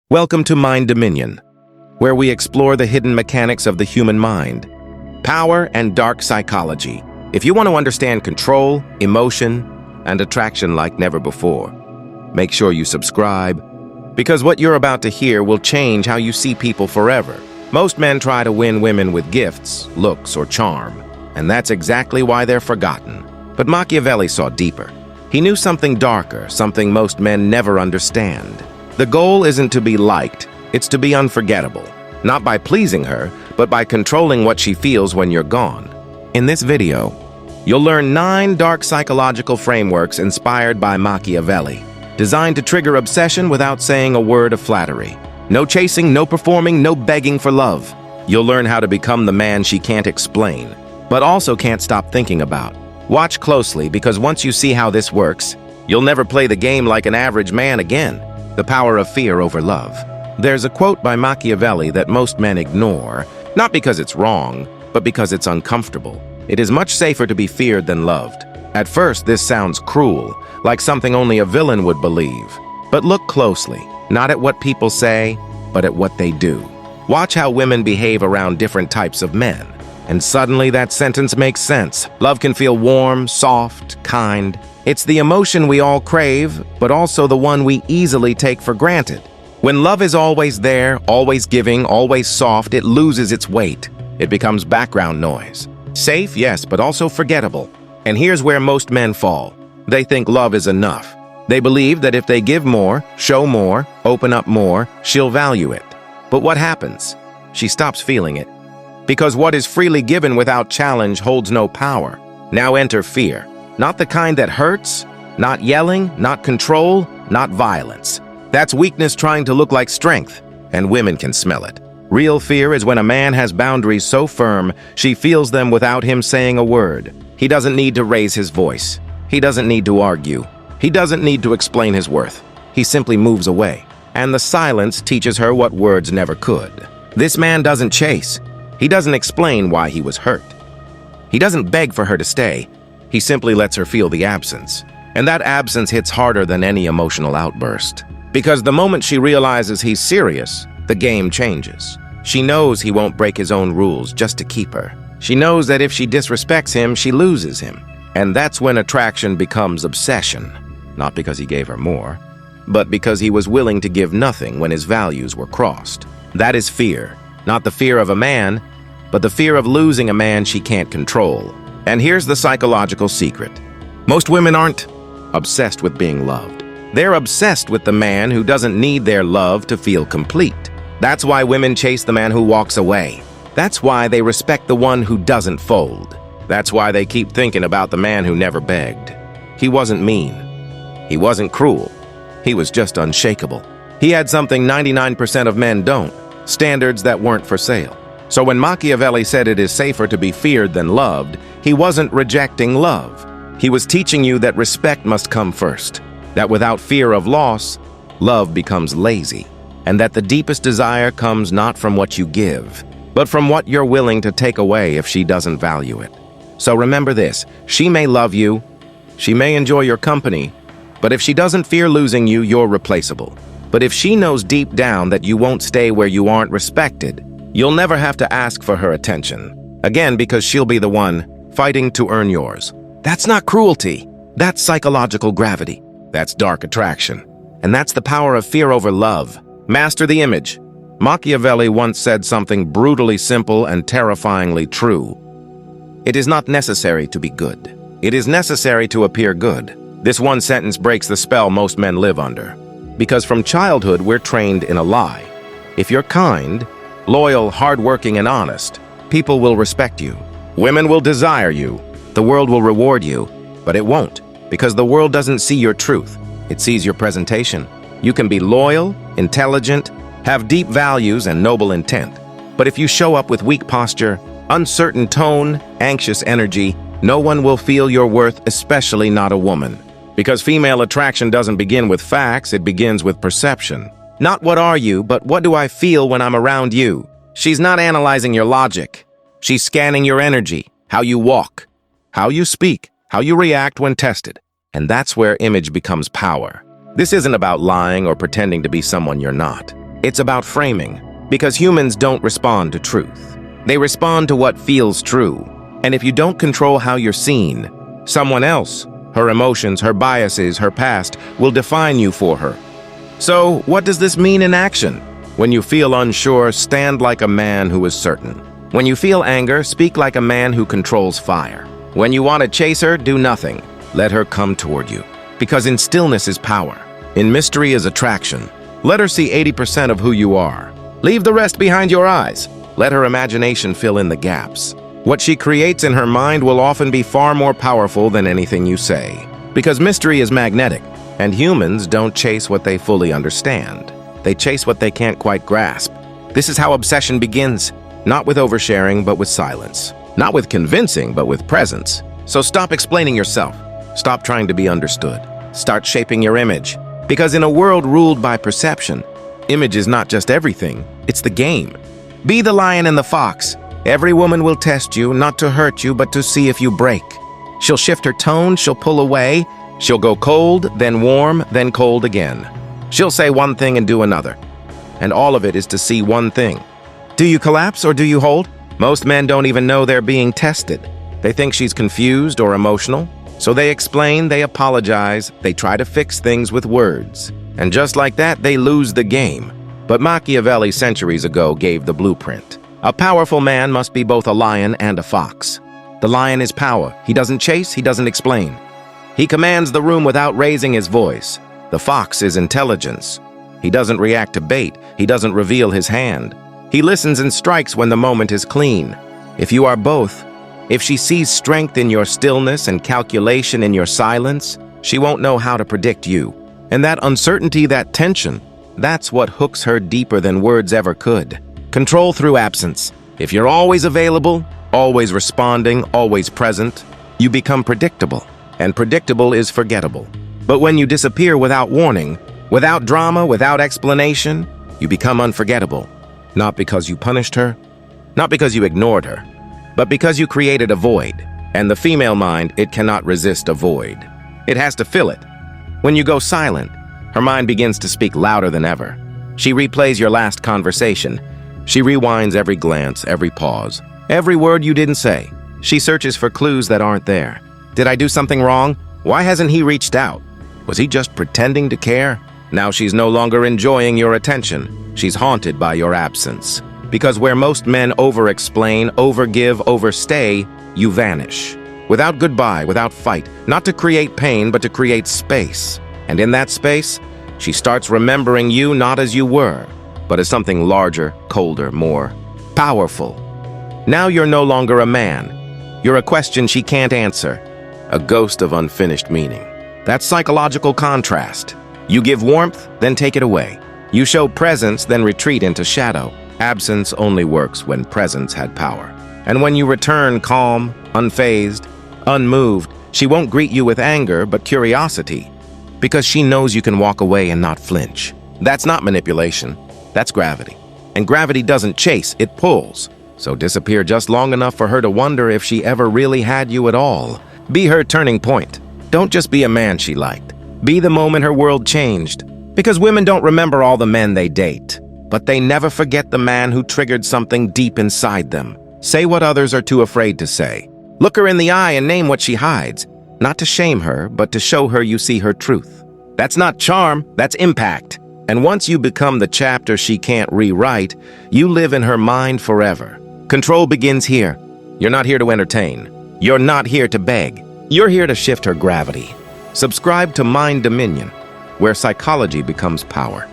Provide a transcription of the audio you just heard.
Welcome to Mind Dominion, where we explore the hidden mechanics of the human mind, power and dark psychology. If you want to understand control, emotion, and attraction like never before, make sure you subscribe, because what you're about to hear will change how you see people forever. Most men try to win women with gifts, looks, or charm, and that's exactly why they're forgotten. But Machiavelli saw deeper. He knew something darker, something most men never understand. The goal isn't to be liked, it's to be unforgettable. Not by pleasing her, but by controlling what she feels when you're gone. In this video, you'll learn 9 dark psychological frameworks inspired by Machiavelli, designed to trigger obsession without saying a word of flattery. No chasing, no performing, no begging for love. You'll learn how to become the man she can't explain, but also can't stop thinking about. Watch closely, because once you see how this works, you'll never play the game like an average man again. The power of fear over love. There's a quote by Machiavelli that most men ignore, not because it's wrong, but because it's uncomfortable. It is much safer to be feared than loved. At first, this sounds cruel, like something only a villain would believe. But look closely, not at what people say, but at what they do. Watch how women behave around different types of men, and suddenly that sentence makes sense. Love can feel warm, soft, kind. It's the emotion we all crave, but also the one we easily take for granted. When love is always there, always giving, always soft, it loses its weight. It becomes background noise. Safe, yes, but also forgettable. And here's where most men fall. They think love is enough. They believe that if they give more, show more, open up more, she'll value it. But what happens? She stops feeling it. Because what is freely given without challenge holds no power. Now enter fear. Not the kind that hurts, not yelling, not control, not violence. That's weakness trying to look like strength, and women can smell it. Real fear is when a man has boundaries so firm, she feels them without him saying a word. He doesn't need to raise his voice. He doesn't need to argue. He doesn't need to explain his worth. He simply moves away, and the silence teaches her what words never could. This man doesn't chase. He doesn't explain why he was hurt. He doesn't beg for her to stay. He simply lets her feel the absence. And that absence hits harder than any emotional outburst. Because the moment she realizes he's serious, the game changes. She knows he won't break his own rules just to keep her. She knows that if she disrespects him, she loses him. And that's when attraction becomes obsession. Not because he gave her more, but because he was willing to give nothing when his values were crossed. That is fear. Not the fear of a man, but the fear of losing a man she can't control. And here's the psychological secret. Most women aren't obsessed with being loved. They're obsessed with the man who doesn't need their love to feel complete. That's why women chase the man who walks away. That's why they respect the one who doesn't fold. That's why they keep thinking about the man who never begged. He wasn't mean. He wasn't cruel. He was just unshakable. He had something 99% of men don't, standards that weren't for sale. So when Machiavelli said it is safer to be feared than loved, he wasn't rejecting love. He was teaching you that respect must come first, that without fear of loss, love becomes lazy, and that the deepest desire comes not from what you give, but from what you're willing to take away if she doesn't value it. So remember this, she may love you, she may enjoy your company, but if she doesn't fear losing you, you're replaceable. But if she knows deep down that you won't stay where you aren't respected, you'll never have to ask for her attention. Again, because she'll be the one fighting to earn yours. That's not cruelty. That's psychological gravity. That's dark attraction. And that's the power of fear over love. Master the image. Machiavelli once said something brutally simple and terrifyingly true. It is not necessary to be good. It is necessary to appear good. This one sentence breaks the spell most men live under. Because from childhood, we're trained in a lie. If you're kind, loyal, hardworking, and honest, people will respect you. Women will desire you. The world will reward you. But it won't, because the world doesn't see your truth. It sees your presentation. You can be loyal, intelligent, have deep values and noble intent. But if you show up with weak posture, uncertain tone, anxious energy, no one will feel your worth, especially not a woman. Because female attraction doesn't begin with facts, it begins with perception. Not what are you, but what do I feel when I'm around you? She's not analyzing your logic. She's scanning your energy, how you walk, how you speak, how you react when tested. And that's where image becomes power. This isn't about lying or pretending to be someone you're not. It's about framing, because humans don't respond to truth. They respond to what feels true. And if you don't control how you're seen, someone else, her emotions, her biases, her past, will define you for her. So, what does this mean in action? When you feel unsure, stand like a man who is certain. When you feel anger, speak like a man who controls fire. When you want to chase her, do nothing. Let her come toward you. Because in stillness is power. In mystery is attraction. Let her see 80% of who you are. Leave the rest behind your eyes. Let her imagination fill in the gaps. What she creates in her mind will often be far more powerful than anything you say. Because mystery is magnetic, and humans don't chase what they fully understand. They chase what they can't quite grasp. This is how obsession begins, not with oversharing, but with silence. Not with convincing, but with presence. So stop explaining yourself. Stop trying to be understood. Start shaping your image. Because in a world ruled by perception, image is not just everything, it's the game. Be the lion and the fox. Every woman will test you, not to hurt you, but to see if you break. She'll shift her tone, she'll pull away, she'll go cold, then warm, then cold again. She'll say one thing and do another. And all of it is to see one thing. Do you collapse or do you hold? Most men don't even know they're being tested. They think she's confused or emotional. So they explain, they apologize, they try to fix things with words. And just like that, they lose the game. But Machiavelli centuries ago gave the blueprint. A powerful man must be both a lion and a fox. The lion is power. He doesn't chase, he doesn't explain. He commands the room without raising his voice. The fox is intelligence. He doesn't react to bait. He doesn't reveal his hand. He listens and strikes when the moment is clean. If you are both, if she sees strength in your stillness and calculation in your silence, she won't know how to predict you. And that uncertainty, that tension, that's what hooks her deeper than words ever could. Control through absence. If you're always available, always responding, always present, you become predictable. And predictable is forgettable. But when you disappear without warning, without drama, without explanation, you become unforgettable. Not because you punished her, not because you ignored her, but because you created a void. And the female mind, it cannot resist a void. It has to fill it. When you go silent, her mind begins to speak louder than ever. She replays your last conversation. She rewinds every glance, every pause, every word you didn't say. She searches for clues that aren't there. Did I do something wrong? Why hasn't he reached out? Was he just pretending to care? Now she's no longer enjoying your attention. She's haunted by your absence. Because where most men over-explain, over-give, overstay, you vanish. Without goodbye, without fight, not to create pain, but to create space. And in that space, she starts remembering you not as you were, but as something larger, colder, more powerful. Now you're no longer a man. You're a question she can't answer, a ghost of unfinished meaning. That's psychological contrast. You give warmth, then take it away. You show presence, then retreat into shadow. Absence only works when presence had power. And when you return calm, unfazed, unmoved, she won't greet you with anger, but curiosity, because she knows you can walk away and not flinch. That's not manipulation. That's gravity. And gravity doesn't chase, it pulls. So disappear just long enough for her to wonder if she ever really had you at all. Be her turning point. Don't just be a man she liked. Be the moment her world changed. Because women don't remember all the men they date, but they never forget the man who triggered something deep inside them. Say what others are too afraid to say. Look her in the eye and name what she hides. Not to shame her, but to show her you see her truth. That's not charm, that's impact. And once you become the chapter she can't rewrite, you live in her mind forever. Control begins here. You're not here to entertain. You're not here to beg. You're here to shift her gravity. Subscribe to Mind Dominion, where psychology becomes power.